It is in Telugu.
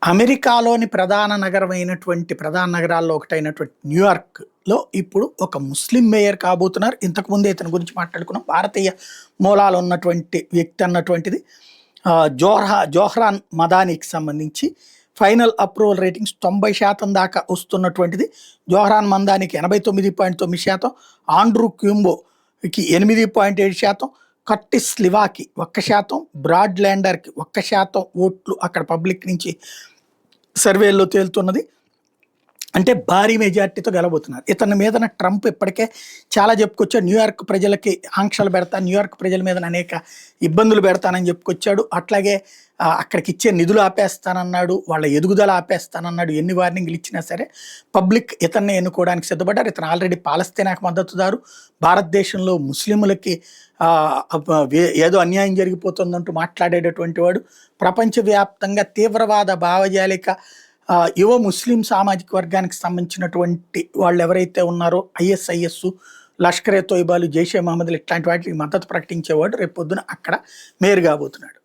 అమెరికాలోని ప్రధాన నగరాల్లో ఒకటైనటువంటి న్యూయార్క్‌లో ఇప్పుడు ఒక ముస్లిం మేయర్ కాబోతున్నారు. ఇంతకుముందే ఇతని గురించి మాట్లాడుకున్నాం. భారతీయ మూలాలు ఉన్నటువంటి వ్యక్తి అన్నటువంటిది. జోహ్రాన్ మదానికి సంబంధించి ఫైనల్ అప్రూవల్ రేటింగ్స్ 90% దాకా వస్తున్నటువంటిది. జోహ్రాన్ మదానికి 89.9%, ఆండ్రూ క్యూంబోకి 8.7%, కర్టిస్ లివాకి 1%, బ్రాడ్ ల్యాండర్కి 1% ఓట్లు అక్కడ పబ్లిక్ నుంచి సర్వేల్లో తేలుతున్నది. అంటే భారీ మెజార్టీతో గెలబోతున్నారు. ఇతని మీద ట్రంప్ ఇప్పటికే చాలా చెప్పుకొచ్చాడు. న్యూయార్క్ ప్రజలకి ఆంక్షలు పెడతాను, న్యూయార్క్ ప్రజల మీద అనేక ఇబ్బందులు పెడతానని చెప్పుకొచ్చాడు. అట్లాగే అక్కడికి ఇచ్చే నిధులు ఆపేస్తానన్నాడు, వాళ్ళ ఎదుగుదల ఆపేస్తానన్నాడు. ఎన్ని వార్నింగ్లు ఇచ్చినా సరే పబ్లిక్ ఇతన్ని ఎన్నుకోవడానికి సిద్ధపడ్డారు. ఇతను ఆల్రెడీ పాలస్తీనాకు మద్దతుదారు. భారతదేశంలో ముస్లింలకి ఏదో అన్యాయం జరిగిపోతుందంటూ మాట్లాడేటటువంటి వాడు. ప్రపంచవ్యాప్తంగా తీవ్రవాద భావజాలిక యువ ముస్లిం సామాజిక వర్గానికి సంబంధించినటువంటి వాళ్ళు ఎవరైతే ఉన్నారో ఐఎస్ఐఎస్, లష్కరే తోయిబాలు, జైషే మహమ్మద్లు ఇట్లాంటి వాటికి మద్దతు ప్రకటించేవాడు రేపు పొద్దున అక్కడ మేయర్ కాబోతున్నాడు.